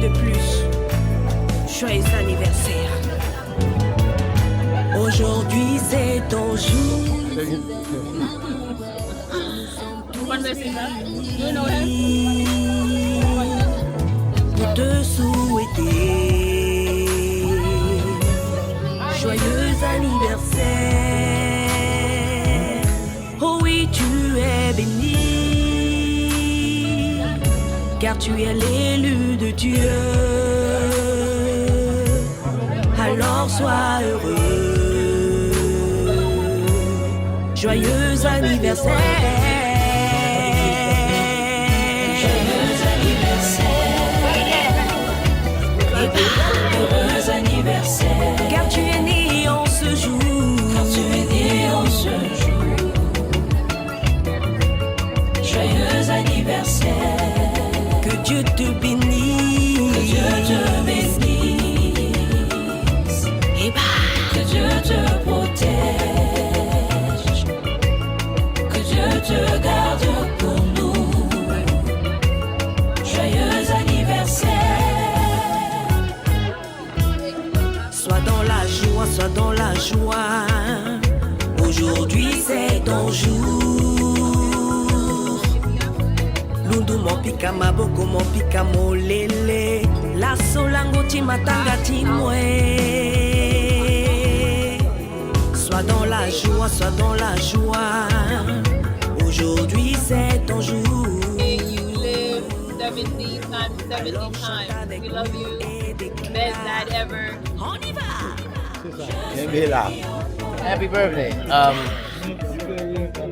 de plus. Joyeux anniversaire. Aujourd'hui c'est ton jour. Pour te souhaiter joyeux anniversaire. Oh oui, tu es béni, car tu es l'élu de Dieu. Alors sois heureux. Joyeux anniversaire. Joyeux anniversaire, Car tu es né en ce jour. car tu es né en ce jour. Joyeux anniversaire, Que Dieu te bénisse. que Dieu te bénisse, Et bah, que Dieu te protège, que Dieu te garde pour nous. Joyeux anniversaire. sois dans la joie, sois dans la joie. Aujourd'hui c'est ton jour. Lundu mon pika maboko mon pika molele. La solango ti matanga ti mwe. Sois dans la joie, sois dans la joie. Aujourd'hui c'est ton jour. May you live 70 times 70 times. We love you. Best dad ever. On y va. Happy birthday.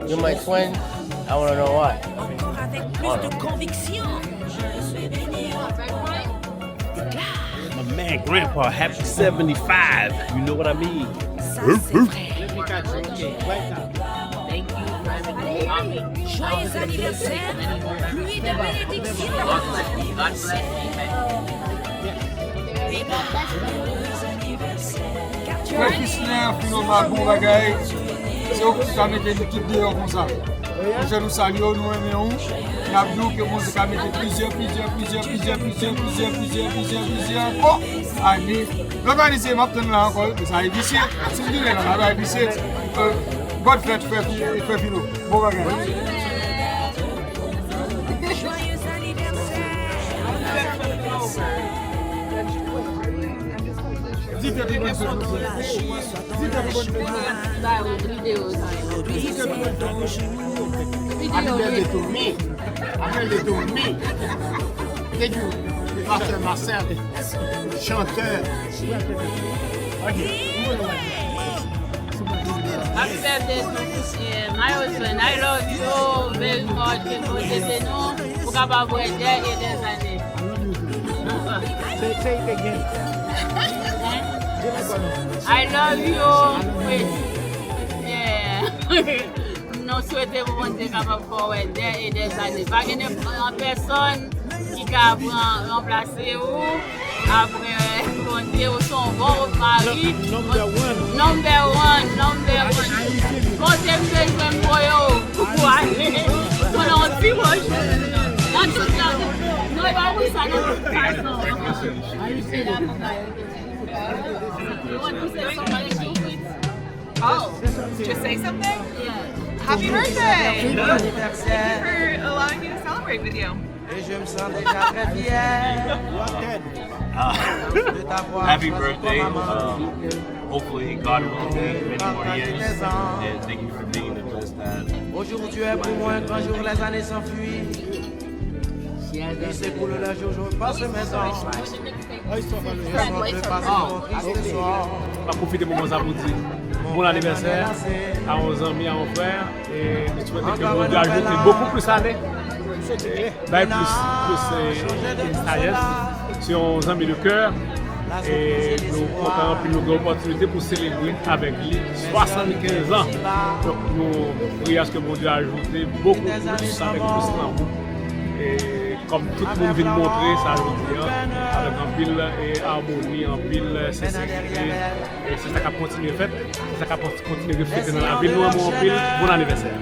You're my twin. I want to know why. Encore avec plus de conviction. My man, Grandpa, happy 75. You know what I mean? Ça c'est vrai. Joyeux anniversaire, pluie de bénédictions. Kwa Kisner, fino bon bagay, se ou ki ka mette l'équipe dehors comme ça. Je nous salue, nous aimons. Nous avons que nous avons mis plusieurs années. L'organiser maintenant là encore, ça a évité. Si vous voulez, on a évité. God fait fino. Bon bagay. Joyeux anniversaire. Dites que bonne Sois dans la joie, sois dans la joie. Aujourd'hui c'est ton jour. Happy birthday to me. Happy birthday to me. Thank you, Pastor Marcel, chanteur. Happy birthday to my husband. I love you very much. Que vous êtes nous pour capable et des années. Say it again. I love you. Yeah. Nous souhaitons vous monter capable pour aider des années. Pas qu'il y ait une personne qui va remplacer vous. Après, vous dire son bon mari. Number one. Quand tu es besoin pour vous aller, on a un petit roche. Non, pas oui, ça n'a pas de You want to say something to me? Oh, just say something? Yeah. Happy birthday! Thank you for allowing me to celebrate with you. Et je me sens déjà très fier. Happy birthday. Hopefully, God will many more years. And thank you for being the best dad. Aujourd'hui est pour moi un grand jour, les années s'enfuient. Il s'écoule le jour, je passe mes ans. On va profiter de moment ça pour dire bon anniversaire à nos amis, à nos frères. Et je souhaite que nous Dieu ajoute beaucoup plus d'années. Plus sagesse sur nos amis de cœur. Et nous avons pris une opportunité pour célébrer avec lui 75 ans. Donc nous prions que mon Dieu ajoute beaucoup plus avec plus d'amour. Et comme tout le monde vient de montrer ça aujourd'hui, avec un pile et harmonie, un pile sincérité. Et c'est ça qui a continué à faire. C'est ça qui a continué à fêter dans la ville. Nous avons un pile. Bon anniversaire.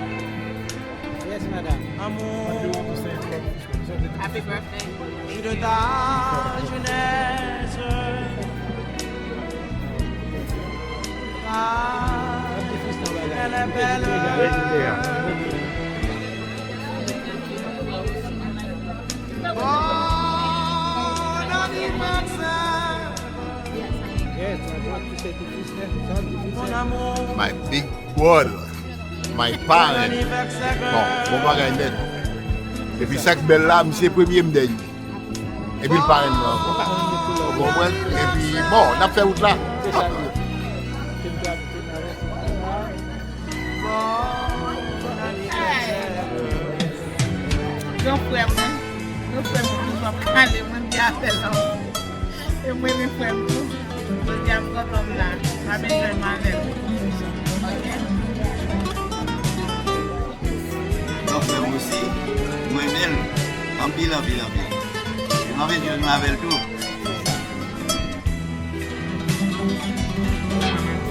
Yes, madame. Happy birthday. de ta jeunesse. Ah, elle est belle. Bon anniversaire. Mon amour. My big brother, my parent. Bon bagay net. Et puis chaque belle là, c'est premier m'dègne. Et puis le parent là encore. Bon, et puis bon, on a fait route là. Grand frère, nous sommes parler, mon Dieu, et moi, mes frères, nous sommes comme là, avec le malheur. Grand frère aussi, moi-même, en pile. Je m'appelle tout.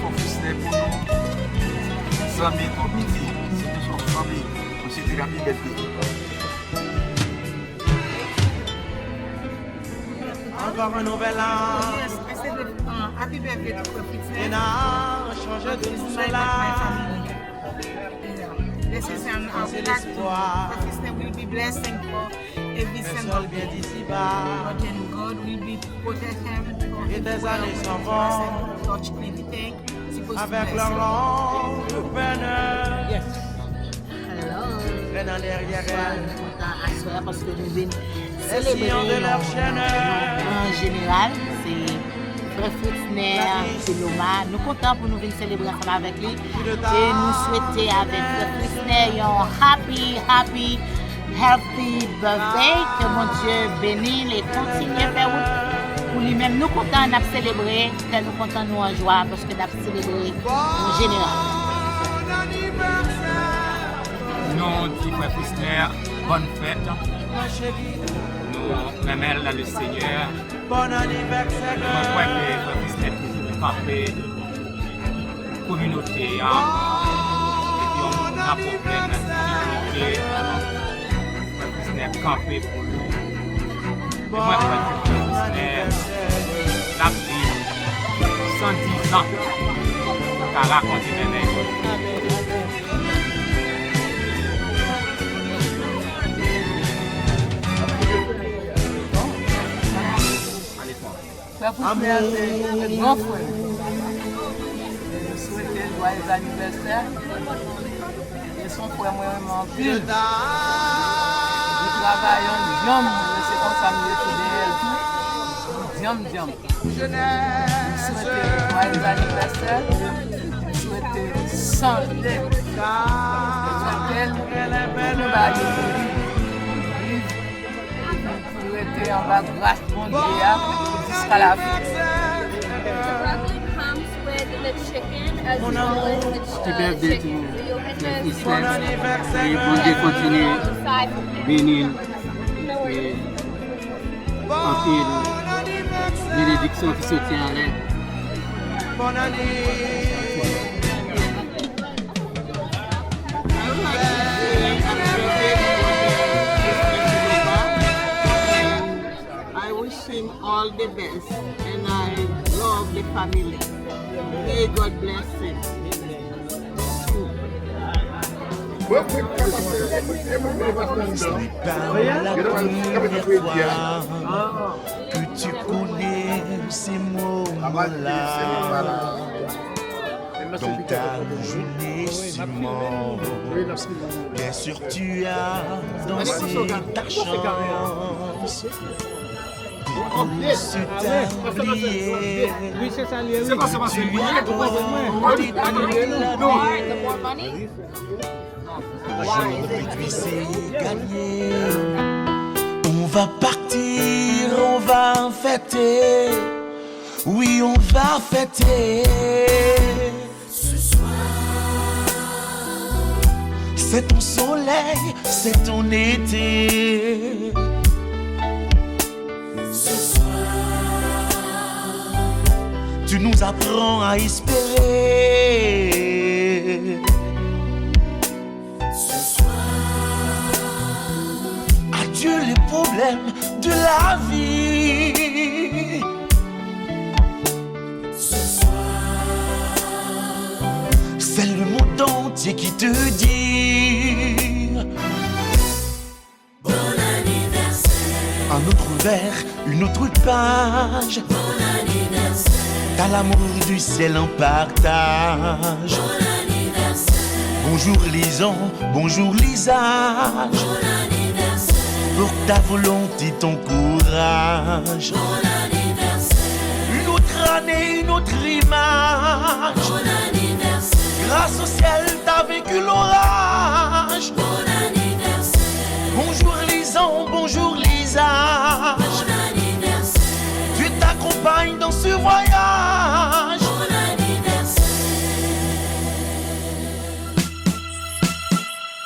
Faut fils pour nous. Amis, community, c'est toujours famille. Aussi de la liberté. Encore un nouvel an. Yes, I said happy birthday to Prophet. Et n'a changé de tout cela. This is an Prophet will be blessing for every single bien d'ici-bas. and God will be protect him. Et des années s'en vont. Touch anything. Avec leur longue peine. Yes. Pleine en derrière elle. Parce que nous venons Les sillons de leur chaîne. En général, c'est Frère Fritzner, c'est Loma. Nous sommes contents pour nous venir célébrer ensemble avec lui. Et nous souhaitons avec Frère Fritzner un happy, healthy birthday. Que mon Dieu bénisse et continue à faire route. Pour lui-même, nous comptons de célébrer, que nous comptons nous en joie parce que nous célébrer en général. Nous, dit Frère Fritzner, bonne fête. Nous, même elle, le Seigneur. Bon anniversaire. Nous croyons que Frère Fritzner toujours frappé la communauté. Et puis, on a un problème, difficulté. Frère Fritzner campé pour nous. Et moi, Frère Fritzner, la vie, 110 ans, qu'a raconté mes Frère Fritzner, c'est un grand frère. Je souhaite joyeux anniversaire. Et son frère, moi, vraiment pile. Nous travaillons, c'est comme ça, nous étudions tout. Je souhaite joyeux anniversaire. Je souhaite santé. Je souhaite en bas grâce mon Dieu jusqu'à la fin. Mon amour. Happy birthday to Frère Fritzner. Et bon Dieu continue bénir et en bénédiction qui se tient à l'aide. Bonne année. I wish him all the best and I love the family. May God bless him. Que tu connais ces moments-là. Dans ta jeunesse immense, bien sûr tu as dansé ta chance. On se t'a oublié. C'est pas ça, c'est Aujourd'hui tu sais gagner. On va partir, on va fêter. Oui, on va fêter. Ce soir, c'est ton soleil, c'est ton été. Ce soir, tu nous apprends à espérer. Ce soir, adieu les problèmes. problèmes de la vie. Ce soir, c'est le monde entier qui te dit bon anniversaire. un autre verre, une autre page. Bon anniversaire. T'as l'amour du ciel en partage. Bon anniversaire. Bonjour les ans, bonjour les âges. Bon anniversaire. Pour ta volonté, ton courage. Bon anniversaire. Une autre année, une autre image. Bon anniversaire. Grâce au ciel, t'as vécu l'orage. Bon anniversaire. Bonjour les ans, bonjour les âges. Bon anniversaire. Tu t'accompagnes dans ce voyage. Bon anniversaire.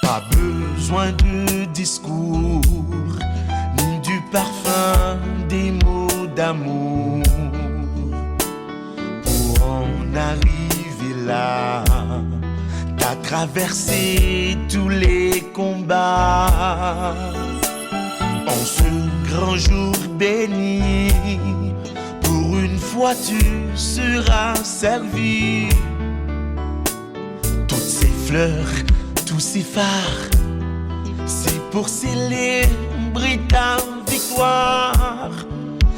Pas besoin de discours, ni du parfum des mots d'amour pour en arriver là. T'as traversé tous les combats en ce grand jour béni. Pour une fois tu seras servi. Toutes ces fleurs, tous ces phares, c'est pour célébrer ta victoire.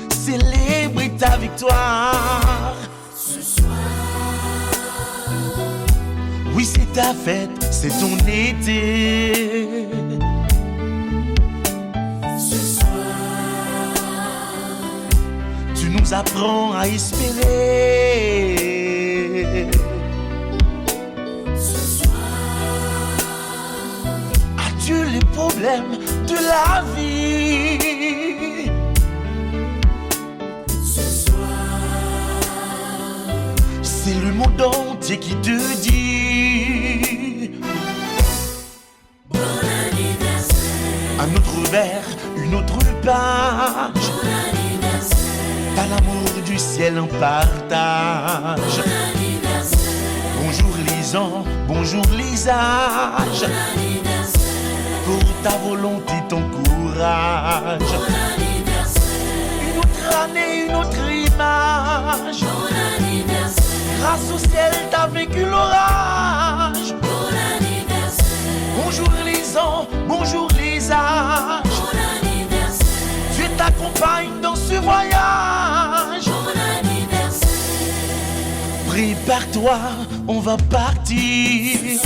Célébrer ta victoire. Ce soir, oui, c'est ta fête, c'est ton été. ce soir, Tu nous apprends à espérer. ce soir, Adieu les problèmes de la vie. ce soir, C'est le monde entier qui te dit bon anniversaire. un autre verre, une autre page. Bon anniversaire. T'as l'amour du ciel en partage. Bon anniversaire. Bonjour les ans, bonjour les âges. Bon anniversaire. Pour ta volonté, ton courage. Bon anniversaire. Une autre année, une autre image. Bon anniversaire. Grâce au ciel, t'as vécu l'orage. Bon anniversaire. Bonjour les ans, bonjour les âges. Bon anniversaire. Tu t'accompagnes dans ce voyage. Bon anniversaire. Prépare-toi, on va partir.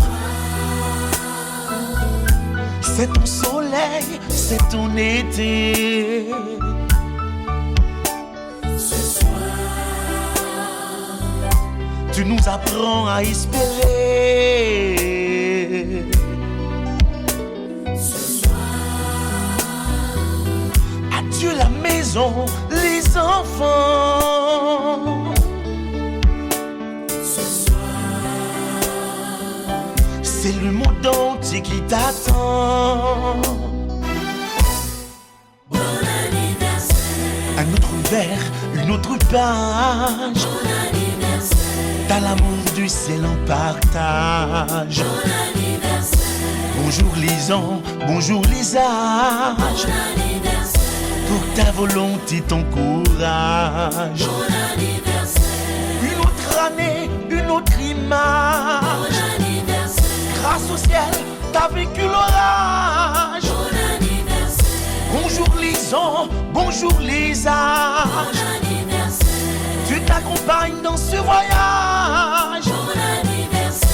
C'est ton soleil, c'est ton été. Ce soir, Tu nous apprends à espérer. ce soir, Adieu la maison, les enfants. ce soir, C'est le monde entier qui t'attend. bon anniversaire. Un autre verre, une autre page. Bon anniversaire. T'as l'amour du ciel en partage. Bon anniversaire. Bonjour les ans, bonjour les âges. Bon anniversaire. Pour ta volonté, ton courage. Bon anniversaire. Une autre année, une autre image. Bon anniversaire. Grâce au ciel, t'as vécu l'orage. Bon anniversaire. Bonjour les ans, bonjour les âges. Bon anniversaire. Tu t'accompagnes dans ce voyage. Bon anniversaire.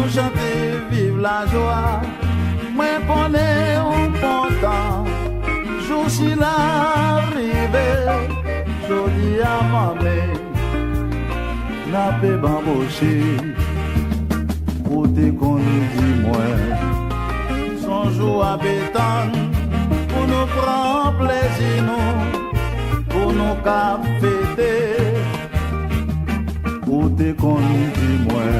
nous chanter vive la joie. Moi connais un bon temps, jour si l'arrivée, joli à maman, n'a pas bamboché, pour te conduire moi, son jour à béton, pour nous prendre plaisir, nous, pour nous fêter, pour te conduire moi,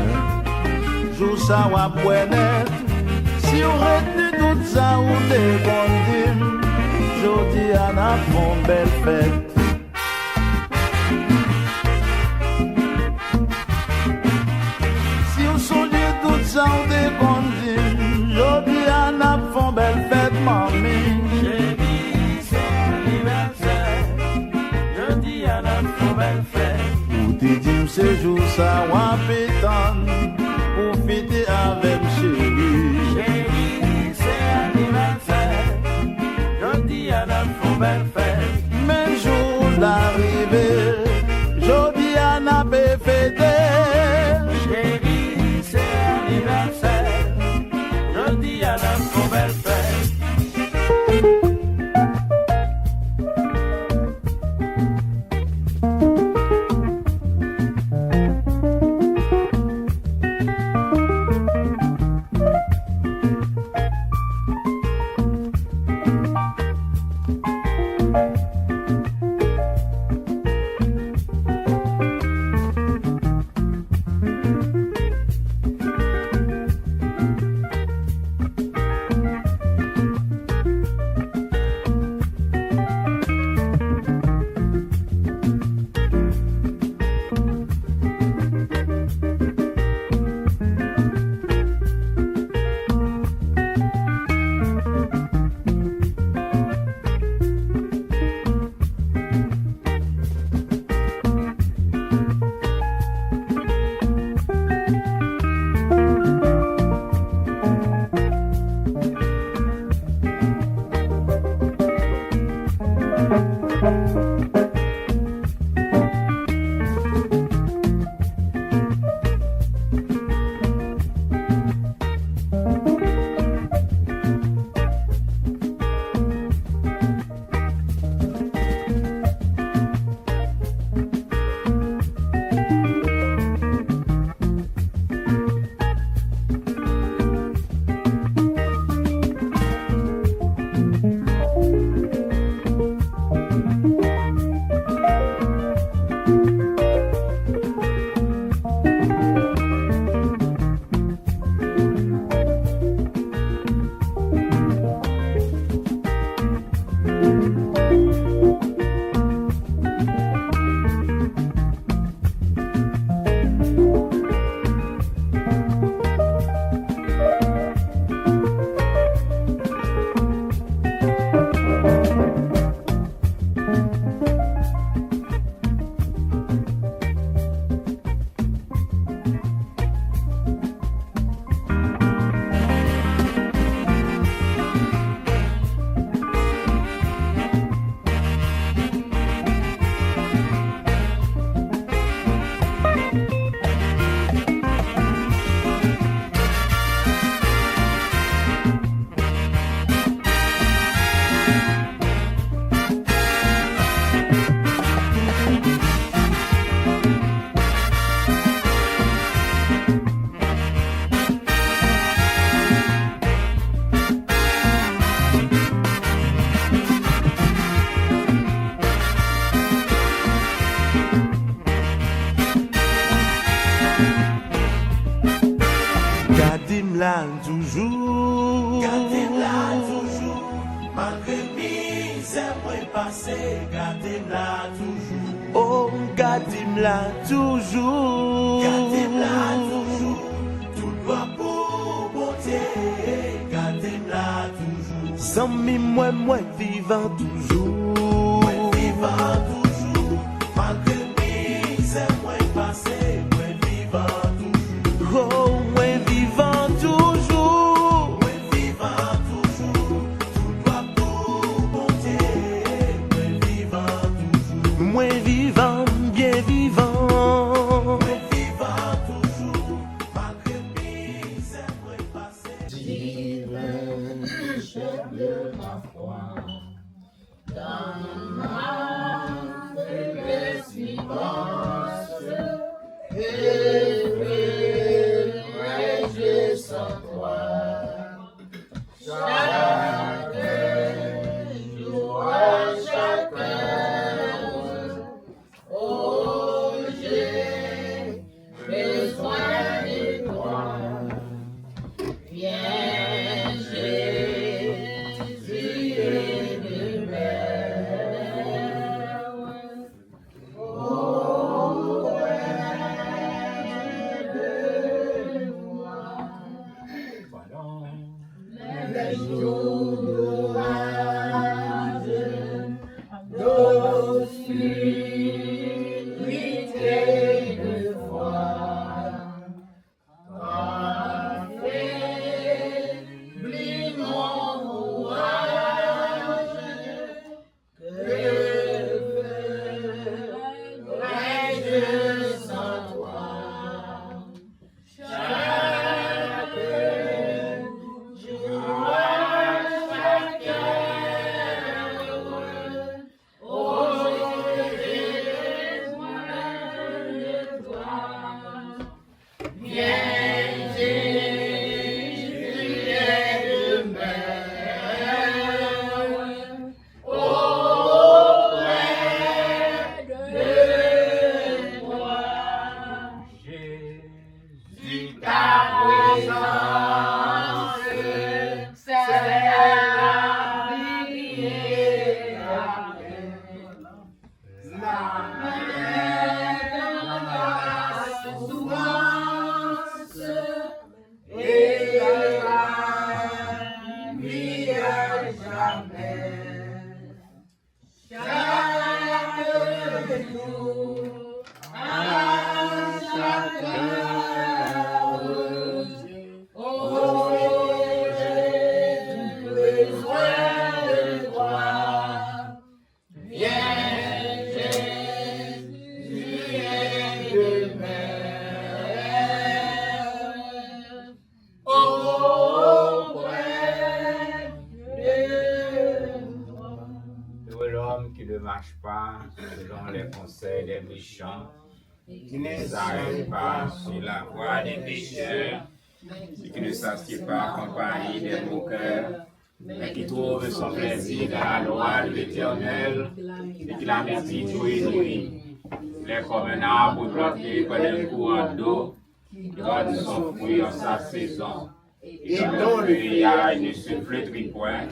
jour ça va poignet. Si on retenu tout ça, on te conduit. Jodi à la fond belle fête. Si on songe tout ça, on te conduit. Jodi à la fond belle fête, mamie. Chérie, c'est anniversaire. Jodi à la fond belle fête. Ou te dit ce jour ça, on pétane. Pour fêter avec chérie. Chérie, c'est anniversaire. Jodi à la fond belle fête. Même jour l'arrivée, jodi à la fêté. Chérie, c'est anniversaire. Jodi à la fond belle fête. là toujours. Gardez-la toujours. Malgré misère, moi passé, gardez-la toujours. Oh, gardez-la toujours. Gardez-la toujours. Tout doit pour beauté, gardez-la toujours. Sans mi moi vivant toujours. Moi vivant toujours. Malgré misère, moi passé, moi vivant toujours. Oh, moi vivant toujours. Moi vivant toujours. Tout doit pour beauté, moi vivant toujours. Moi vivant, bien vivant. Moi vivant toujours. Malgré misère. toi. Chaque jour, à chaque heure, oh, j'ai besoin de toi. Viens, Jésus, et demeure. Oh, aide-moi. Les jours d'orage, d'obscurité, de froid, affaiblit mon courage. Que ferais-je sans toi? Chaque jour, à chaque heure, oh, j'ai besoin de toi. Viens, Jésus, et demeure. Oh, aide-moi. Jésus, ta présence, c'est la vie et la paix. La paix dans la souffrance et la vie à jamais. Chaque jour, à chaque heure, oh, j'ai besoin de toi. Viens, Jésus, et demeure. Oh, près de moi. Heureux l'homme qui ne marche pas selon les conseils des méchants, qui ne s'arrête pas sur la voie des pécheurs, et qui ne s'assied pas en compagnie des moqueurs, mais qui trouve son plaisir dans la loi de l'Éternel, et qui la médite jour et nuit. Il est comme un arbre planté près d'un courant d'eau, qui donne son fruit en sa saison, et dont le feuillage ne se flétrit point.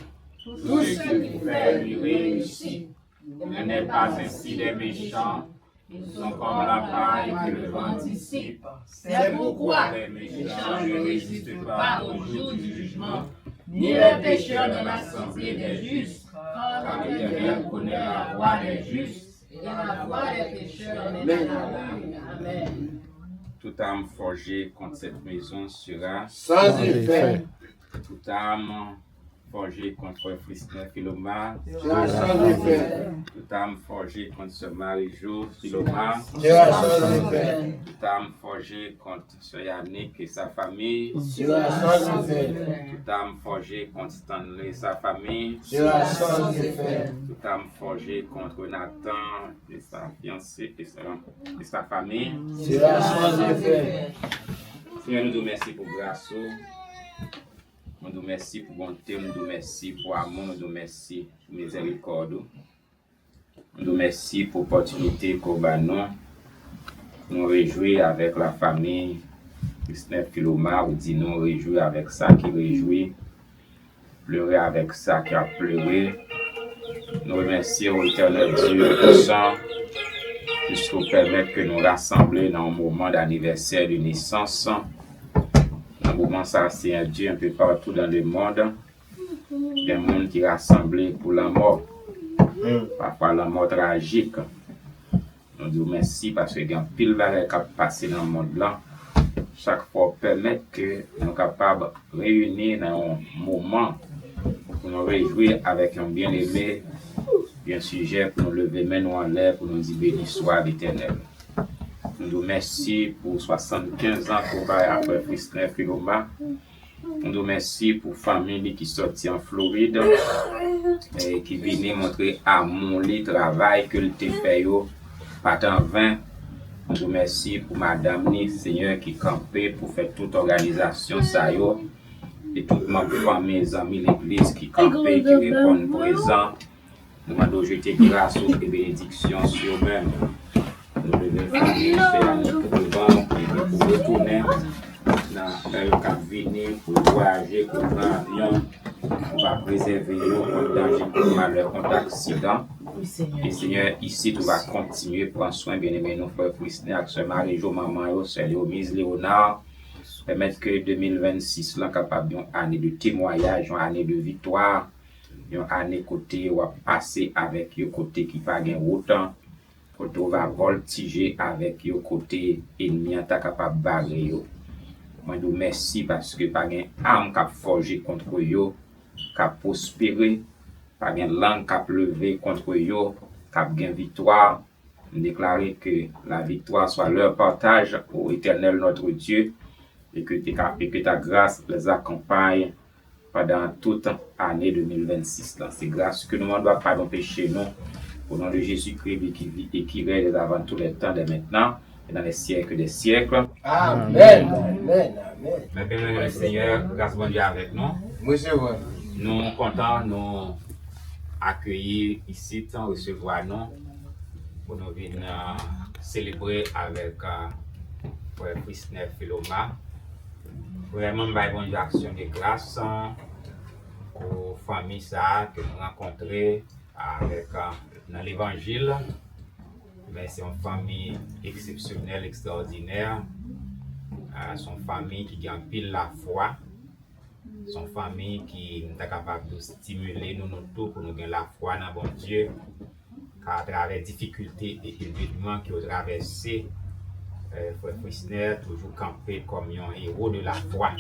Tout ce qu'il fait lui réussit. Il n'est pas ainsi des méchants, ils sont comme la paille que le vent dissipe. C'est pourquoi les méchants ne résistent pas au jour du jugement, ni les pécheurs dans l'assemblée des justes, car l'Éternel connaît la voie des justes et la voie des pécheurs n'est pas la rue. Amen. Toute âme forgée contre cette maison sera sans effet. Toute âme forgée contre Frisner Philoma sera sans effet. Toute âme forgée contre ce Marie-Jo Philoma sera sans effet. Toute âme forgée contre ce Yannick et sa famille sera sans effet. Toute âme forgée contre Stanley et sa famille sera sans effet. Toute âme forgée contre Nathan et sa fiancée et sa famille sera sans effet. Seigneur, nous te remercions pour grâce. Nous te remercions pour bonté, nous te remercions pour amour, nous te remercions pour miséricorde. Nous te remercions pour l'opportunité qu'on a nous réjouir avec la famille Frisner Philoma, ou dit nous réjouir avec ça qui réjouit, pleurer avec ça qui a pleuré. Nous remercions l'Éternel Dieu puissant, puisqu'il permet que nous rassembler dans un moment d'anniversaire de naissance. Dans le moment ça, c'est un Dieu un peu partout dans le monde. Des mondes qui rassemblés pour la mort. Parfois la mort tragique. Nous disons merci parce qu'il y a un pile de qui a passé dans le monde là. Chaque fois permettre que nous sommes capables de réunir dans un moment pour nous réjouir avec un bien-aimé, un sujet pour nous lever main en l'air pour nous dire béni soit l'Éternel. Nous nous remercions pour 75 ans qu'on va après Frisner Philoma. Nous nous remercions pour la famille qui sortit en Floride et qui venait montrer amour, le travail que le fait pendant 20. Nous nous remercions pour Madame Ni, Seigneur, qui campait pour faire toute organisation ça. et toutes mes familles, amis, l'église qui campaient, qui répondent présents. Nous demandons jeter grâce et bénédictions sur eux-mêmes. Nous devons faire un devant pour retourner dans le cap venir, pour voyager, pour prendre l'avion. On va préserver nous contre danger, contre malheur, contre accident. Et Seigneur, ici, tu vas continuer, prendre soin, bien-aimés, nos frères Frisney, avec ce mari, maman, Léomise, Léonard. Permettre que 2026 là capable d'une année de témoignage, une année de victoire, une année côté où passer avec le côté qui pas gain autant, côté on va voltiger avec le côté ennemi ta capable barrer yo. Moi nous merci parce que pas gain arme cap forger contre yo, cap prospérer, pas gain langue cap lever contre yo, cap gain victoire. Déclarer que la victoire soit leur partage au Éternel notre Dieu. Et que ta grâce les accompagne pendant toute l'année 2026. C'est grâce que nous ne doit pas empêcher nous, au nom de Jésus-Christ qui vit et qui règne avant tous les temps de maintenant et dans les siècles des siècles. Amen. Amen. Amen. Mais bien, le Seigneur, grâce à Dieu avec nous. Oui, c'est vrai. Nous sommes contents de nous accueillir ici, de recevoir nous, pour nous venir célébrer avec Frère Frisney Philoma. Vraiment, bonne action de grâce aux familles que nous rencontrons avec dans l'évangile. Mais c'est une famille exceptionnelle, extraordinaire. C'est une famille qui gagne pile la foi. C'est une famille qui est capable de stimuler nous tous pour nous gagner la foi dans bon Dieu. Car à travers les difficultés et événements qui ont traversé, Frère Frisney toujours campé comme un héros de la foi.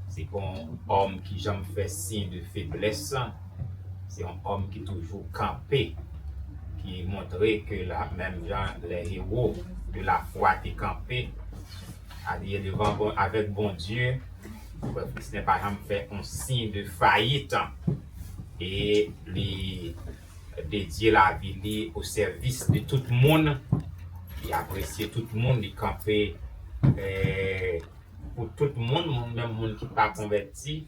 C'est un homme qui jamais fait signe de faiblesse. C'est un homme qui toujours campé, qui montrait que là, même les héros de la foi étaient campés, à dire devant avec bon Dieu. Frère Frisney par exemple fait un signe de faillite et dédier la vie au service de tout le monde. Il apprécie tout le monde, il campait pour tout le monde, même le monde qui n'est pas converti.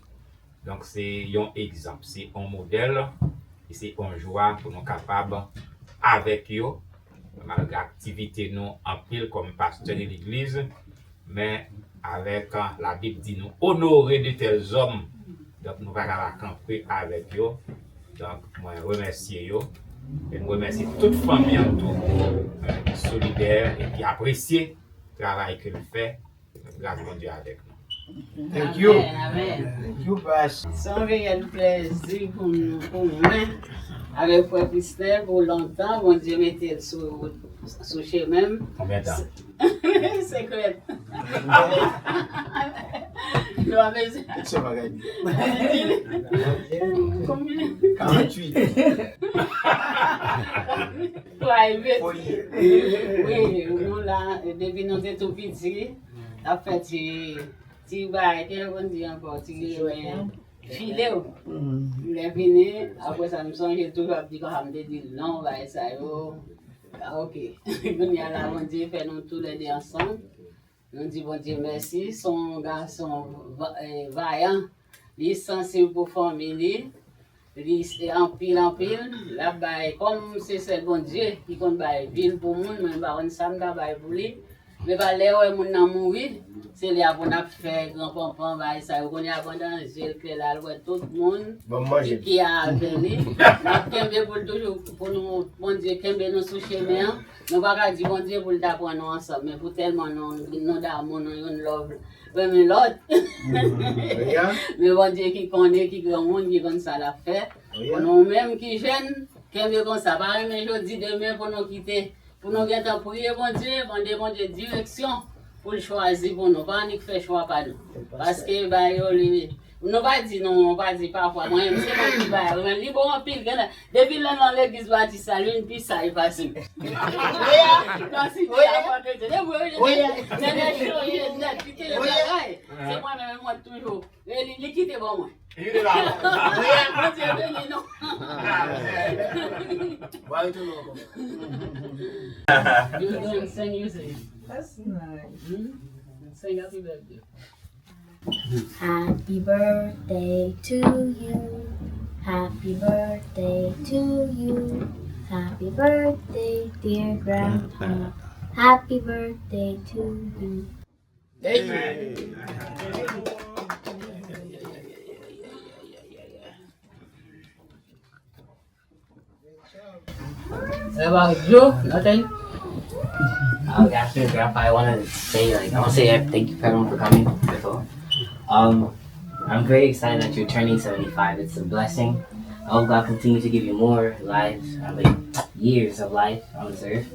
Donc c'est un exemple, c'est un modèle et c'est une joie pour nous capables avec eux, malgré l'activité nous en pile comme pasteur de l'église, mais avec la Bible dit nous honorer de tels hommes. Donc nous allons camper avec eux. Donc moi je remercie eux. Et nous remercions toute famille en tout, solidaire et qui apprécie le travail que nous faisons. Grâce à Dieu avec nous. Thank you. Amen. Thank you, Pastor. C'est un réel plaisir pour moi, avec Frère Frisney, pour longtemps. Mon Dieu mettait sur chez même. Combien de temps? Secret. Non, mais c'est pas gagné. Combien? 48. Pour arriver. Oui, nous là, depuis nous étions tout petits, en fait, tu vas être, on dit encore, tu filet. Il est venu, après ça me songe toujours à dire qu'on me dit non, va ça, ok. On y a là, on dit, fait nous tous les deux ensemble. On dit, bon Dieu, merci. Son garçon vaillant, il est sensible pour la famille, il est en pile. Là-bas, comme c'est le bon Dieu qui compte ville pour moi, mais on s'en va pour lui. Mais là où on a mouru, c'est là qu'on a fait grand-papa, ça, on a abandonné, que là, tout le monde qui a venu. Pour nous, bon Dieu, qui nous sous chemin, nous ne pouvons pas dire bon Dieu pour le d'apprendre ensemble, mais pour tellement nous d'amour, nous love. Mais l'autre, mais bon Dieu qui connaît, qui grand monde, qui connaît ça l'a fait. Pour nous-mêmes qui jeunes, qui aiment comme ça, pas mais je dis demain pour nous quitter. Pour nous prier, bon Dieu, bon Dieu, direction pour le choisir pour nous. Pas nous faire choix par nous. Parce que, nous ne pas dire non, on va dire parfois. Moi, je sais pas qui va. Mais les bons pile, depuis là, dans l'église, va dire ça, une piste, ça est facile. Oui, c'est moi-même, moi, toujours. Il quitte bon, moi. Il est là. You sing, you sing. That's nice. Sing happy birthday. Happy birthday to you. Happy birthday to you. Happy birthday, dear Grandpa. Happy birthday to you. Thank you. What about you? Nothing? After Grandpa, I want to say thank you everyone for coming. That's all. I'm very excited that you're turning 75. It's a blessing. I hope God continues to give you more lives, years of life on this earth.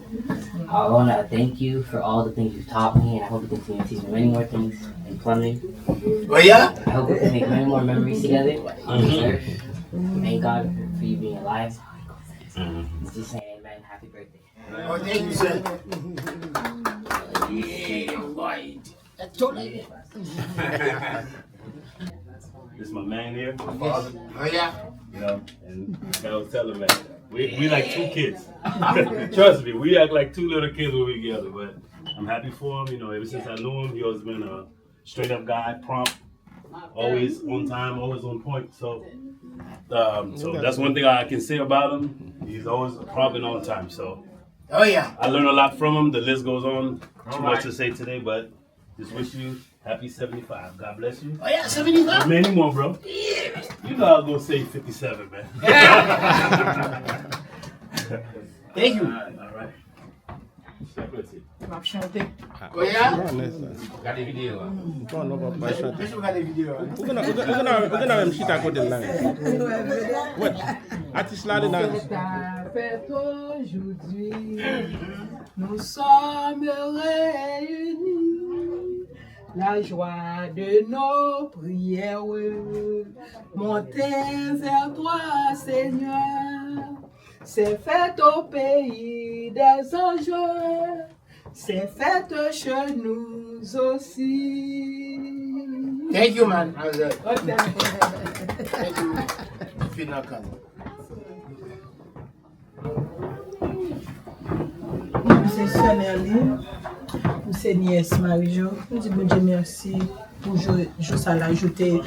I want to thank you for all the things you've taught me, and I hope you continue to teach me many more things in plumbing. Oh yeah? I hope we can make many more memories together on this earth. Thank God for you being alive. Just saying amen. Happy birthday. Oh, thank you, sir. Yeah, boy. That's totally This is my man here, my father. Oh yeah? You know, and I was telling man, we like two kids. Trust me, we act like two little kids when we together, but I'm happy for him. You know, ever since I knew him, he always been a straight up guy, prompt, always on time, always on point. So that's one thing I can say about him. He's always prompt and on time. So oh yeah, I learned a lot from him. The list goes on. Too much to say today, but just wish you happy 75. God bless you. Oh yeah, 75? Many more, bro. Yeah. You know I was gonna say 57, man. Thank you. All right. Oh yeah? Got the video. Qu'est-ce que vous regardez vidéo? Vous avez même shit à côté de là. Ouais. Artiste là, dedans. C'est ta fête aujourd'hui. Nous sommes réunis. La joie de nos prières. Montez vers toi, Seigneur. C'est fête au pays des anges. C'est fête chez nous aussi. Thank you, man. Okay. Thank you. Finakan. Monsieur Chanel, monsieur Niès Marie-Jo, nous disons bon Dieu merci pour jouer ça l'ajouter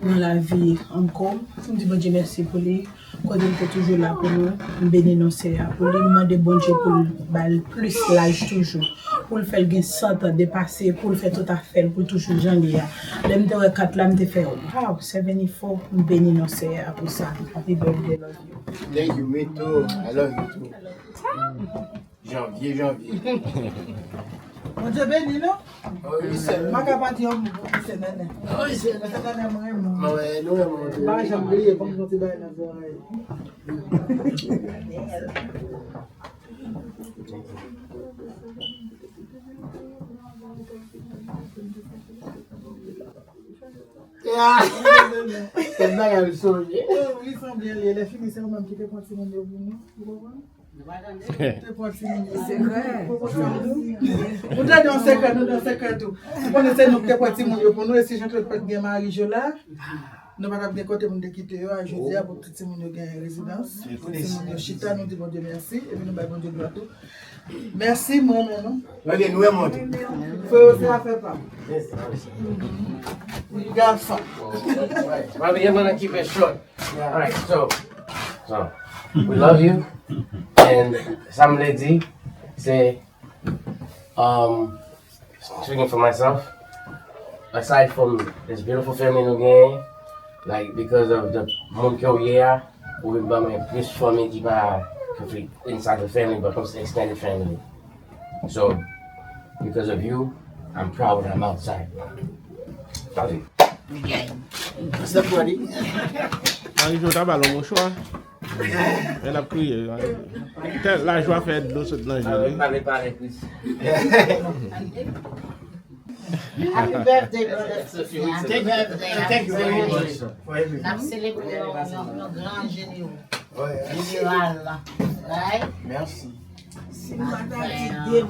dans la vie encore. Nous disons bon Dieu merci pour lui. Quand il est toujours là pour nous, nous bénissons pour lui demander bon Dieu pour lui plus l'âge toujours. Pour le faire gain 100 ans dépasser, pour le faire tout à fait, pour toujours janvier. L'aime de 4 là, me fait wow, 74, nous bénissons pour ça. Happy birthday, love you. Thank you, me too. I love you too. Janvier. On te bénit, non? Oui, c'est ma capacité, c'est néné. Oui, c'est Bah, j'ai oublié, comme je te dis, c'est bien, elle sourit. Oui, ils sont bien, les filles, c'est même qui te prennent mon de vous. C'est vrai. Nous dans secret tout. Si on essaie nous faire petit monde pour nous et si je te pas bien Marie Jola, nous pas de côté monde quitter yo jeudi pour tout monde gagne résidence. Nous chita nous dit bon Dieu merci et puis nous bon Dieu gloire tout. Merci moi même. Allez, nous aimons. Faut ça fait pas. You got fun. Well, we're gonna keep it short. All right, so we love you, and some lady say, speaking for myself, aside from this beautiful family in game, like because of the Monkey year, we've been this family keep complete inside the family, but comes to extended family. So because of you, I'm proud that I'm outside. Love you. C'est pour lui. Marie-Jo, t'as ballon mon choix. Elle a crié. La joie fait de l'eau sur le Parlez plus. Happy birthday, brother. Thank you very much. Nous célébrons nos grands généraux. Général là. Right? Merci. Si nous avons dit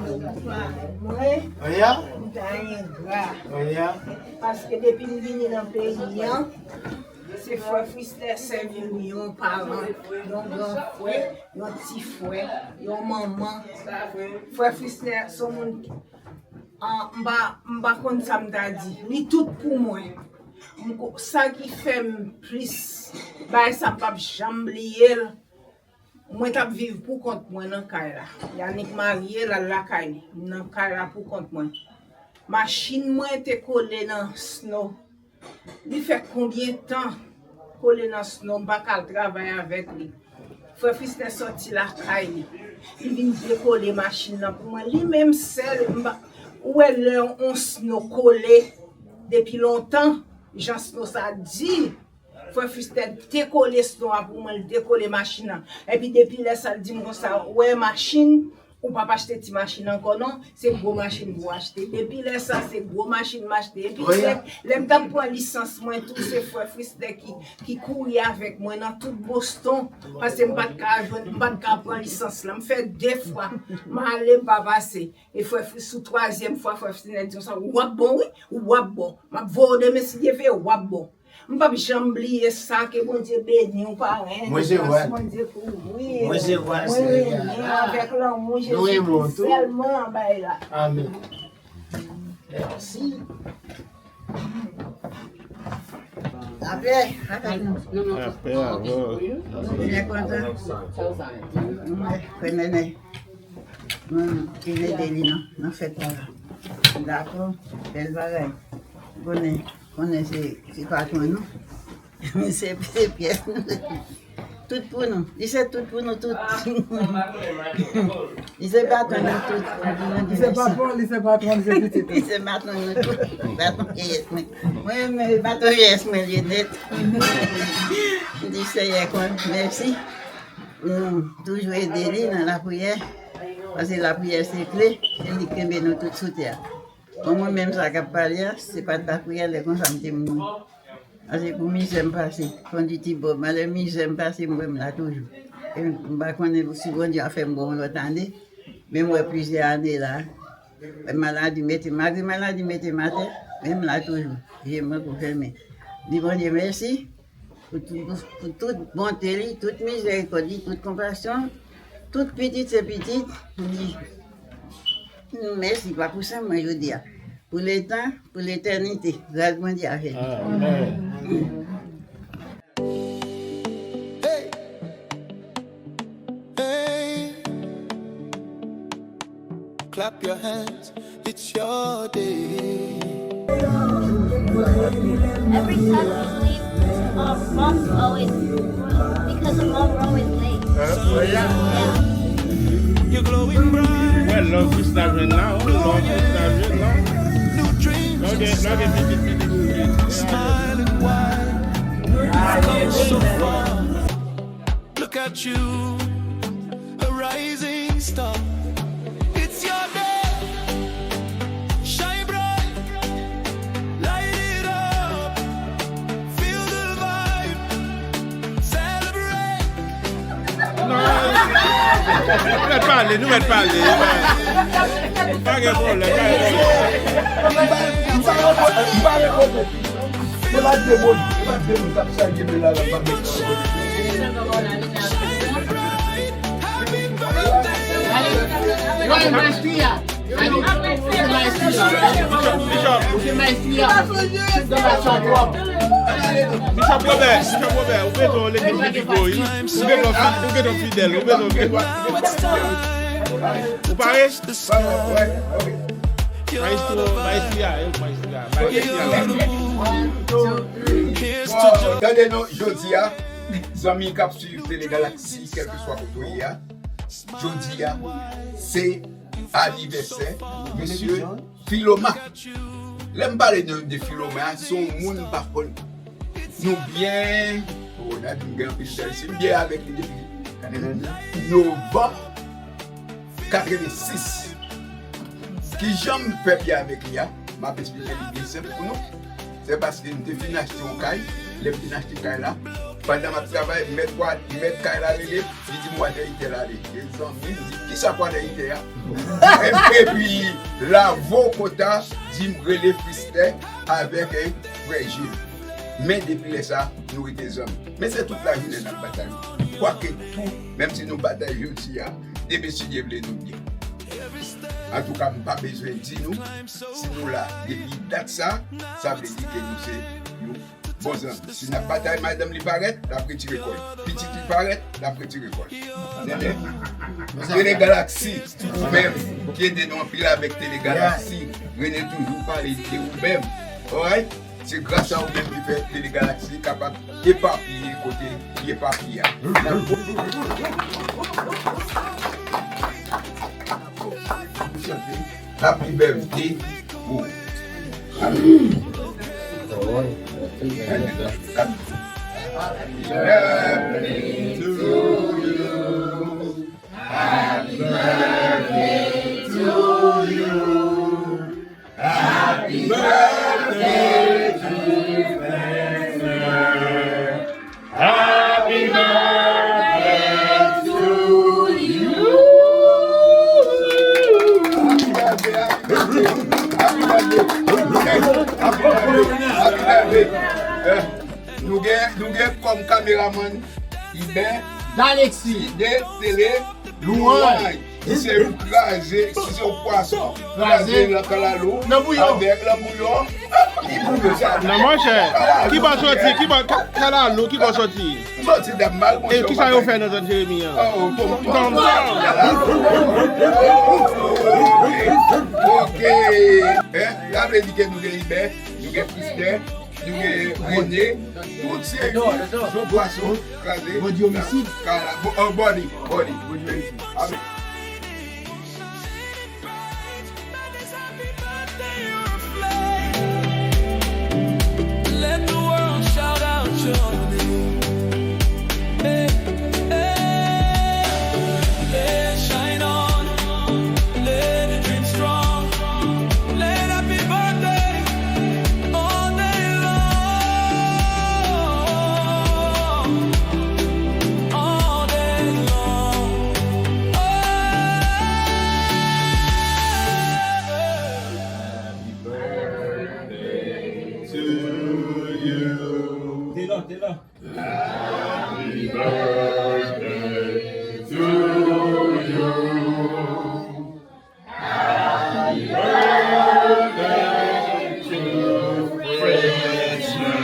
parce que depuis nous venons dans le pays, c'est frère Frister servi nous, parents, nos grands frères, nos petits frères, nos mamans. Frère Frister, son monde Mba kon sa mta di, li tout pou mwen. Ça qui fait plus, ça pas jamblier. Moi t'a vivre pour compte moi dans Kaila. Yannick marié la Kaila, dans Kaila pour compte moi. Machine moi était collée dans snow. Il fait combien de temps collé dans snow, pas qu'à travailler avec lui. Frère fils est sorti la Kaila. Il vient décoller machine là pour moi. Lui même seul où elle on snow collé depuis longtemps. Jean Snow ça dit, faut faire décoller Snow pour moi décoller machine. Et puis depuis là ça dit comme ça, ouais machine ou pas acheter petite machine encore non, c'est gros machine pour acheter. Depuis là ça c'est gros machine m'acheter. Et puis l'aime temps pour licence moi tous ces frères qui courir avec moi dans tout Boston parce que pas de cas prendre licence là, me fait deux fois, m'aller pas passer. Et frère sous troisième fois frère dit ça, ouap bon oui, ouap bon. M'a volé mais si fait ouap bon. M'pas jamais oublier ça que bon Dieu béni ou pas rien. Moi c'est vrai. Moi c'est vrai. Avec l'amour Jésus seulement là. Amen. Merci. Après, d'accord, belle bagaille. C'est pas toi, non? Mais c'est pièce. Tout pour nous. Il sait tout pour nous, tout. Il sait pas toi, nous, tout. Il sait pas toi, il sait pas toi, il sait petit. Il sait pas toi, nous, tout. Oui, mais pas toi, yes, mais il est net. Je dis, c'est quoi? Merci. Toujours aider dans la prière. Parce que la prière, c'est clé. C'est lui qui met nous tout sous terre. Moi-même, ça qui parle, c'est pas de la prière, les gens me disent. Parce que pour moi, j'aime passer. Quand je dis bon, mais j'aime passer, moi, je l'ai toujours. Et je connais si bon Dieu a fait bon, l'autre année. Mais moi, plusieurs années là, maladie mathématique, même là toujours. J'aime pour fermer. Je dis bon Dieu, merci pour toute bonté, toute miséricorde, toute compassion, toute petite et petite. Merci, pas pour ça, moi je dis. Pour le temps, pour l'éternité. Grâce mon Dieu a fait. Amen. Hey. Hey. Clap your hands, it's your day. Every time we leave, mom's always, because mom we're always late. Yeah. You're glowing bright. Well, love is starving now. Love is starving now. New dreams. Smiling wide. You've come so far. Look at you, a rising star. It's your day. Shine bright. Light it up. Feel the vibe. Celebrate. Nous mettons parler. Pas de problème. Bishop Robert, vous pouvez l'église du Goy, vous pouvez fidèle, vous parlez? Attendez-nous, Jodia, amis qui suivent Télé Galaxie, quel que soit le pays, Jodia, c'est anniversaire, monsieur Philoma. L'aime parler de Philoma, son monde par contre, nous bien, on a une grande c'est bien avec lui depuis novembre 86. Qui j'aime faire bien avec lui, m'a expliqué l'idée simple pour nous. C'est parce que nous avons fini d'acheter un caille, les petits acheter caille là. Pendant ma travail, mettre caille là, il dit moi d'être là. Les amis disent qui ça quoi d'être là. Et puis la vocota dit me relève Christin avec un frère. Mais depuis ça, nous sommes des hommes. Mais c'est toute la journée dans la bataille. Quoique tout, même si nous bataillons aussi, depuis si Dieu veut nous bien. En tout cas, je n'ai pas besoin de dire nous. Si nous là, depuis date ça veut dire que nous c'est nous. Bon, si nous bataille madame li paraît, la petite école. Petit li paraît, la petite école. Télé Galaxy, vous-même, qui est de nous en pile avec Télé Galaxy, venez toujours parler de vous-même. Alright? C'est grâce à vous-même qui fait Télé Galaxy capable d'éparpiller côté qui éparpille. Happy birthday. Happy birthday to you. Happy birthday to you. Happy birthday to you. Happy birthday to you. Nous avons comme caméraman Iber, Alexis, de télé, Louange. Si c'est crasé, si c'est au poisson, crasé la calalo, avec la bouillon. Non, mon cher, qui va sortir? Qui va calalo? Qui va sortir? Sortir de mal. Et qui ça va faire dans notre Jérémie? Ok. La veut dire que nous avons Iber, nous avons Christian, nous avons René, toutes ces poissons crasés. Body homicide. Body. Amen. Let the world shout out your name. Hey, hey. Let it shine on. Let it dream strong. Let happy birthday all day long. All day long. Happy birthday to you. T'es là. Happy birthday to you. Happy birthday to Frenchman.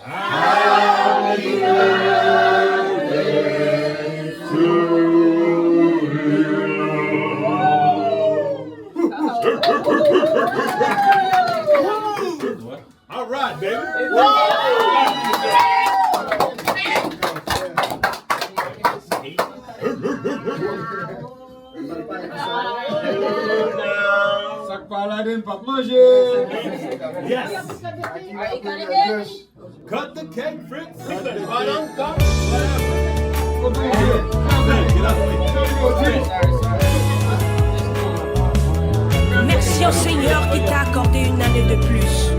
Happy birthday to you. All right, baby. Ça parle à d'un pas manger. Yes. Cut the cake, Fritz. Right on top. Merci au Seigneur qui t'a accordé une année de plus.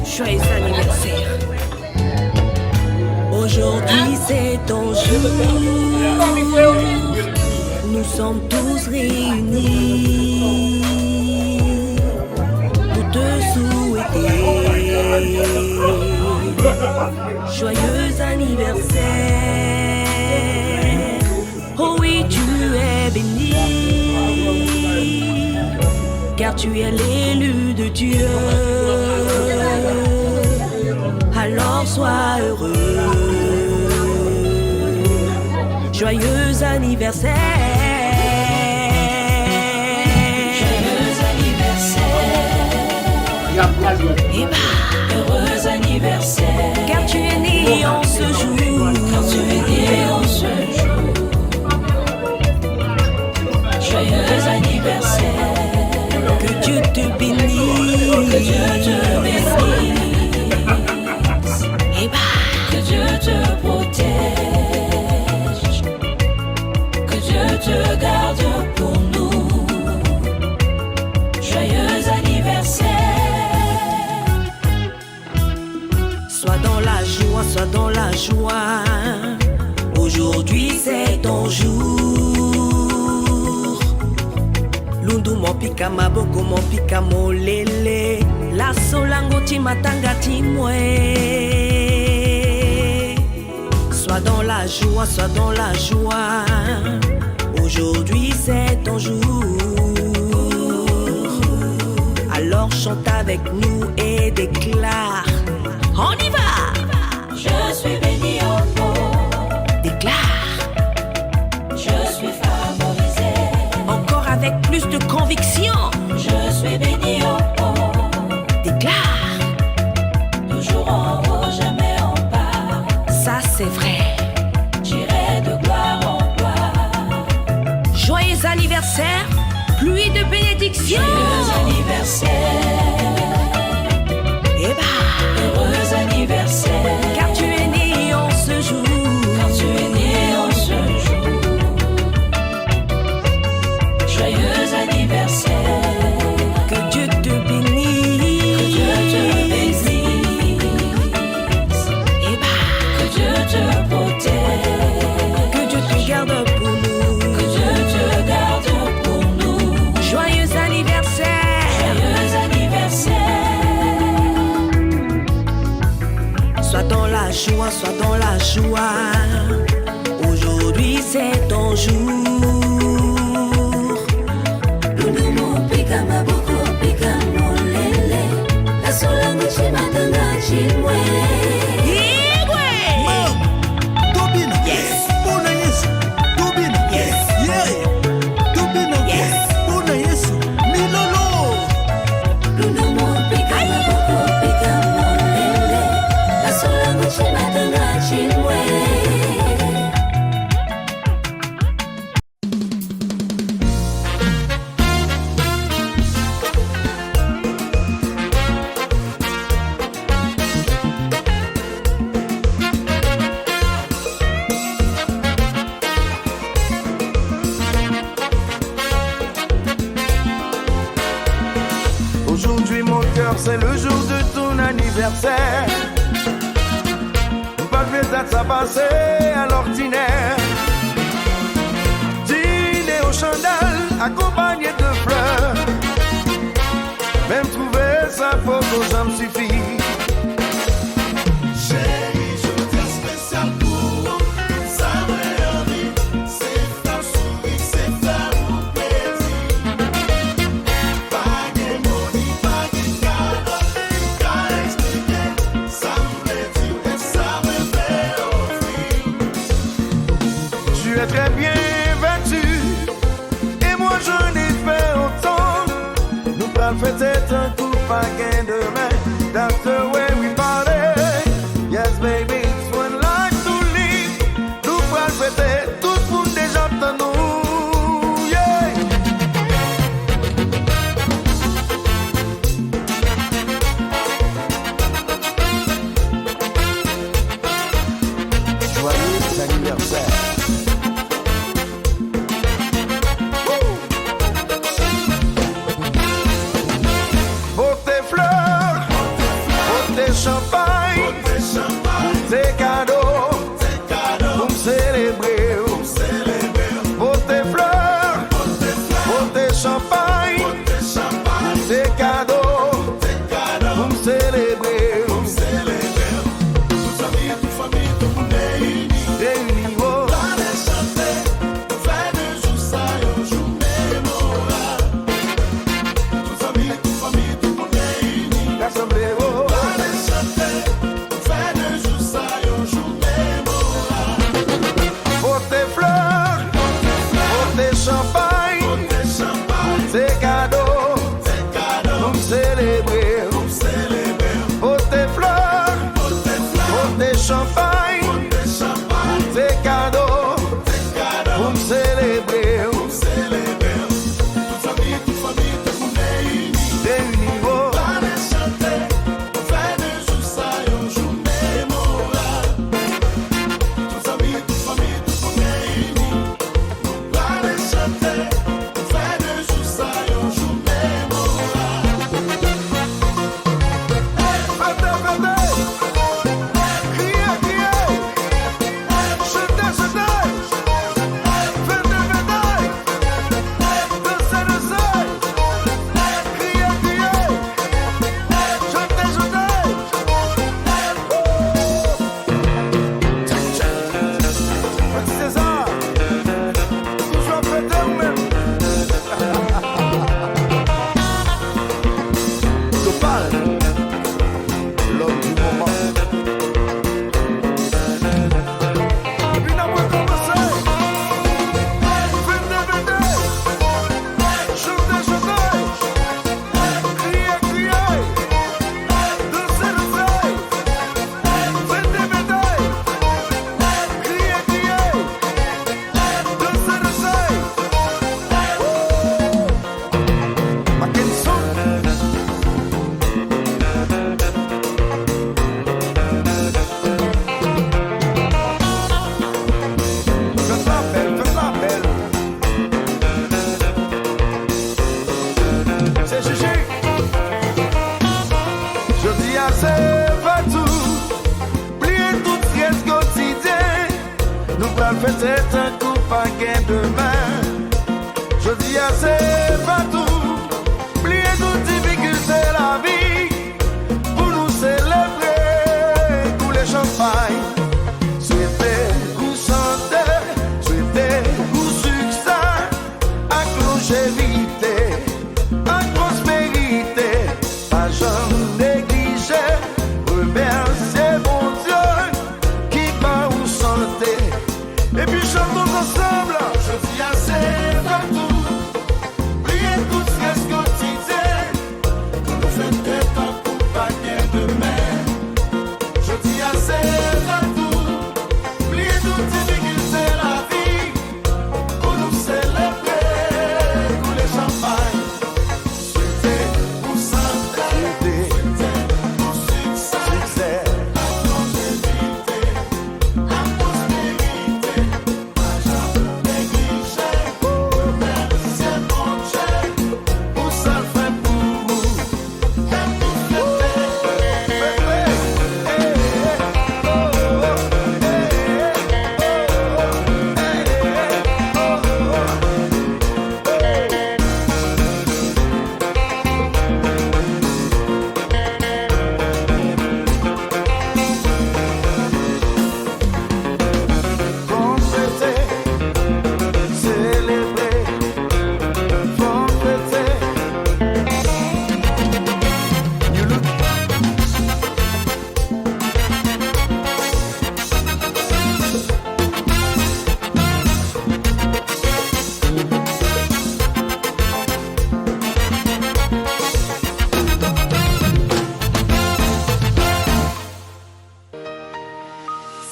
Joyeux anniversaire. Aujourd'hui c'est ton jour. Nous sommes tous réunis pour te souhaiter joyeux anniversaire. Oh oui, tu es béni, car tu es l'élu de Dieu. Alors sois heureux. Joyeux anniversaire. Joyeux anniversaire. Et bah, heureux anniversaire. Car tu es né en ce jour. Car tu es né en ce jour. Joyeux anniversaire. Que Dieu te bénisse. Que Dieu te bénisse. Et bah, que Dieu te protège. Que Dieu te garde pour nous. Joyeux anniversaire. Sois dans la joie, sois dans la joie. Aujourd'hui c'est ton jour. Lundu mo pika maboko mo pika mo lele. La solango ti matanga ti mwe. Sois dans la joie, sois dans la joie. Aujourd'hui c'est ton jour. Alors chante avec nous et déclare. On y va! Je suis béni au monde. Déclare. Je suis favorisé. Encore avec plus de conviction. Je suis béni au monde. Déclare. Toujours en haut, jamais en bas. Ça c'est vrai. J'irai de gloire en gloire. Joyeux anniversaire, pluie de bénédiction. Joyeux anniversaire. Eh bah, heureux anniversaire. Car tu es né en ce jour. Car tu es né en ce jour. Joyeux anniversaire. Que Dieu te bénisse. Que Dieu te bénisse. Eh bah, que Dieu te protège. Que Dieu te garde pour nous. Que Dieu te garde pour nous. Joyeux anniversaire. Joyeux anniversaire. Sois dans la joie, sois dans la joie. Aujourd'hui c'est ton jour. Ludumu pika mabuku pika molele. La solangu chimatanga chimwe. Yes. Bona Yesu. Tobina. Yes. Yeah. Tobina. Yes. Bona Yesu. Milolo. Ludumu pika mabuku pika molele. La solangu chimatanga chimwe. Aujourd'hui mon cœur c'est le jour de ton anniversaire. Pas de date à passer à l'ordinaire. Dîner au chandal accompagné de fleurs. Même trouver sa photo ça me suffit. Chérie, je tiens spécial pour ça me vie. C'est faire sourire, c'est faire mon plaisir. Pas de money, pas de cadeau. Qu'à expliquer, ça me dit et ça me fait offrir. Tu es très bien vêtu et moi je n'ai fait autant. Nous parlons peut-être un coup pas gain demain. That's the way we party. Yes baby, it's one life to live. Nous parlons peut-être tout le monde déjà dans nous. Yeah. Joyeux anniversaire. Pour tes fleurs, pour tes champagnes, pour tes cadeaux, pour me célébrer. Pour tes fleurs, pour tes champagnes, pour tes cadeaux, pour me célébrer. Toute famille, tout le monde réunis, oh. Allez chanter, faire de jour ça, un jour mémorable. Toute famille, tout le monde réunis, l'assemblée, oh. Allez chanter, faire de jour ça, un jour mémorable. Pour tes fleurs, pour tes champagnes, pour tes cadeaux, pour me célébrer. Pour tes Fatou, plier tout stress quotidien. Nous prenons peut-être un coup pas gain demain. Je dis à c'est Fatou, plier toute difficulté la vie. Pour nous célébrer, couler champagne. Souhaiter vous santé, souhaiter vous succès, à longévité, à prospérité, pas jamais négliger, remercier mon Dieu qui va vous santé. Et puis chantons ensemble, je dis assez partout, priez tous stress quotidien, nous faisons tête en coup pas gain demain. Je dis assez partout, priez toutes difficultés la vie, pour nous célébrer, couler champagne, souhaiter pour santé, souhaiter pour succès, à longévité, à prospérité, à jamais négliger, remercier mon Dieu, pour ça le fait pour vous, et tout Fêter, célébrer, fêter. You look.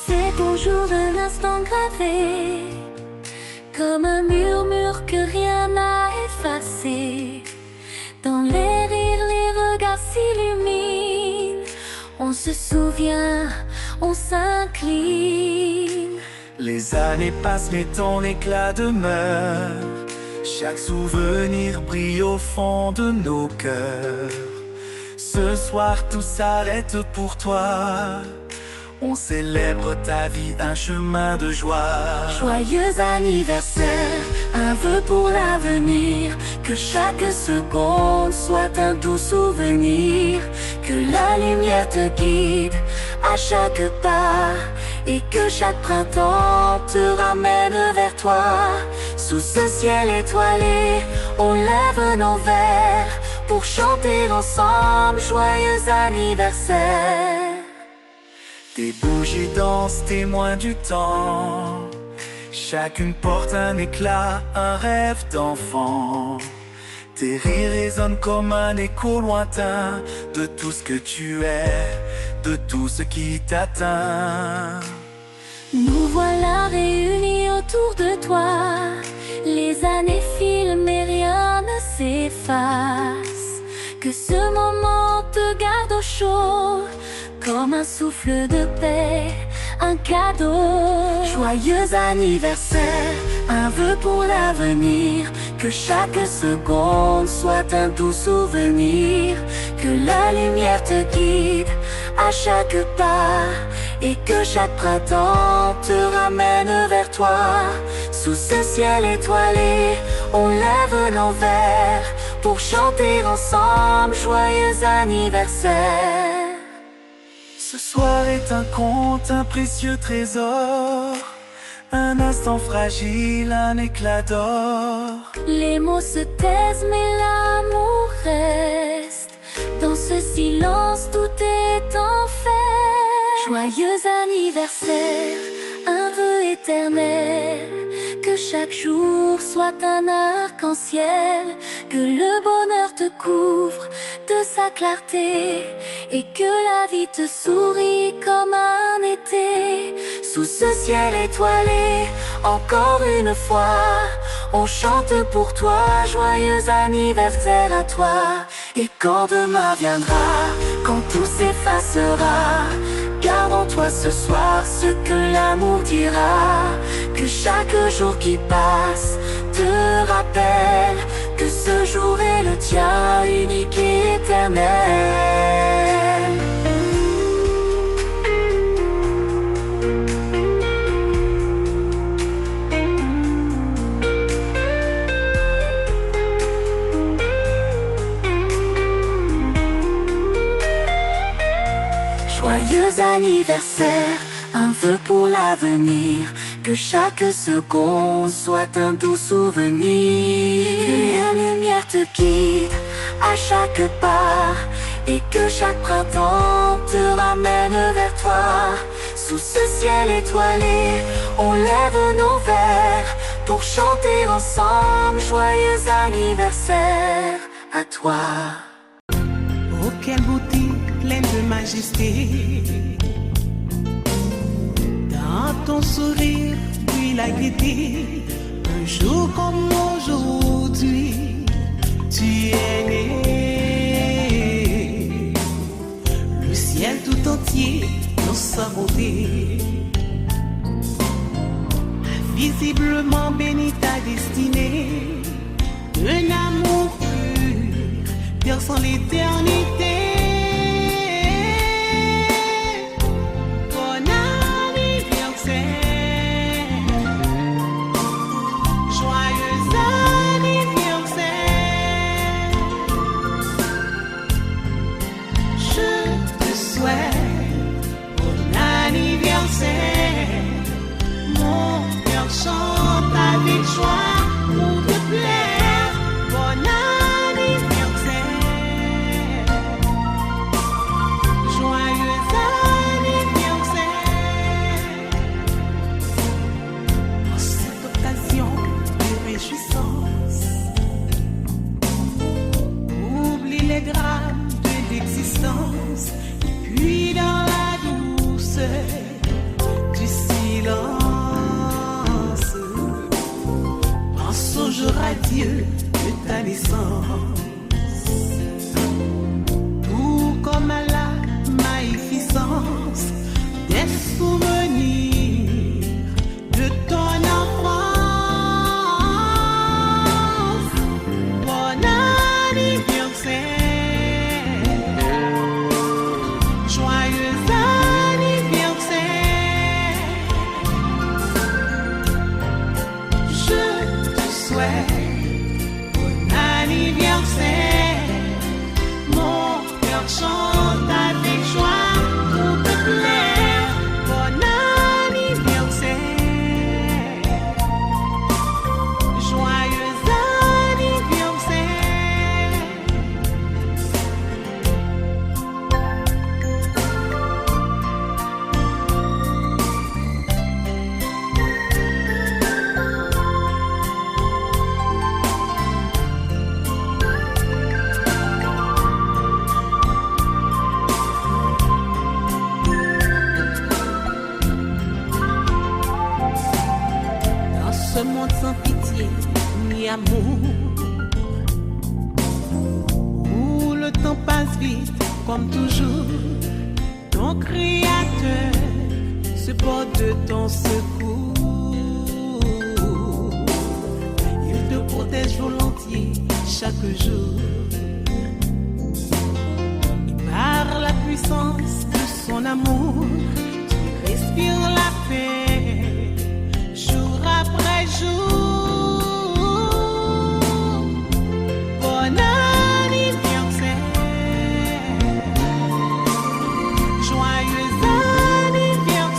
C'est toujours un instant gravé, comme un murmure que rien n'a effacé. Dans les rires, les regards s'illuminent. On se souvient, on s'incline. Les années passent mais ton éclat demeure. Chaque souvenir brille au fond de nos cœurs. Ce soir tout s'arrête pour toi. On célèbre ta vie, un chemin de joie. Joyeux anniversaire, un vœu pour l'avenir. Que chaque seconde soit un doux souvenir. Que la lumière te guide à chaque pas. Et que chaque printemps te ramène vers toi. Sous ce ciel étoilé, on lève nos verres pour chanter ensemble joyeux anniversaire. Tes bougies dansent, témoins du temps. Chacune porte un éclat, un rêve d'enfant. Tes rires résonnent comme un écho lointain de tout ce que tu es, de tout ce qui t'atteint. Nous voilà réunis autour de toi. Les années filent mais rien ne s'efface. Que ce moment te garde au chaud, comme un souffle de paix, un cadeau. Joyeux anniversaire, un vœu pour l'avenir. Que chaque seconde soit un doux souvenir. Que la lumière te guide à chaque pas. Et que chaque printemps te ramène vers toi. Sous ce ciel étoilé, on lève nos verres pour chanter ensemble joyeux anniversaire. Ce soir est un conte, un précieux trésor. Un instant fragile, un éclat d'or. Les mots se taisent mais l'amour reste. Dans ce silence tout est en fait. Joyeux anniversaire, un vœu éternel. Que chaque jour soit un arc-en-ciel. Que le bonheur te couvre de sa clarté. Et que la vie te sourit comme un été. Sous ce ciel étoilé, encore une fois, on chante pour toi, joyeux anniversaire à toi. Et quand demain viendra, quand tout s'effacera, garde en toi ce soir ce que l'amour dira. Que chaque jour qui passe te rappelle que ce jour est le tien, unique et éternel. Joyeux anniversaire, un vœu pour l'avenir, que chaque seconde soit un doux souvenir. Que la lumière te guide à chaque pas, et que chaque printemps te ramène vers toi. Sous ce ciel étoilé, on lève nos verres pour chanter ensemble. Joyeux anniversaire à toi. Oh, quelle beauté pleine de majesté. Dans ton sourire, puis la gaieté. Un jour comme aujourd'hui, tu es né. Le ciel tout entier dans sa beauté. Visiblement béni ta destinée. Un amour pur, perçant l'éternité. Bon anniversaire, joyeux anniversaire. Je te souhaite bon anniversaire. Mon cœur chante avec joie pour te plaire. Bon anniversaire, joyeux anniversaire. En cette occasion de réjouissance, oublie les drames de l'existence, puis dans la douceur du silence, pense au jour à Dieu de ta naissance, tout comme à la magnificence des souvenirs de ton enfance. Bon anniversaire, joyeux anniversaire. Je te souhaite bon anniversaire. Mon cœur chante avec joie pour te plaire. Bon anniversaire, joyeux anniversaire. Dans ce monde sans pitié ni amour, où le temps passe vite comme toujours, ton Créateur se porte de ton secours. Il te protège volontiers chaque jour. Et par la puissance de son amour, tu respires la paix jour après jour. Bon anniversaire, joyeux anniversaire.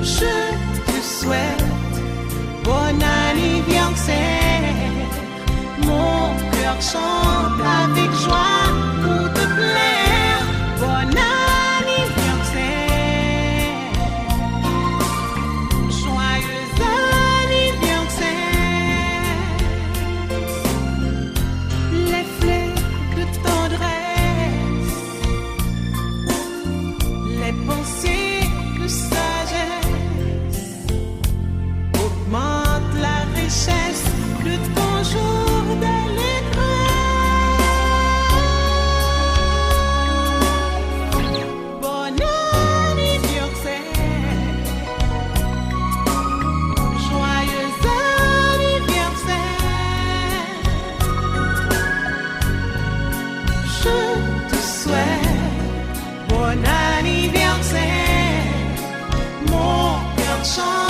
Je te souhaite bon anniversaire. Mon cœur chante avec joie pour te plaire. Bon anniversaire, joyeux anniversaire. Les fleurs de tendresse, les pensées de sagesse augmentent la richesse de ton jour d'allégresse. Bon anniversaire, joyeux anniversaire. Je te souhaite bon anniversaire. Mon cœur chante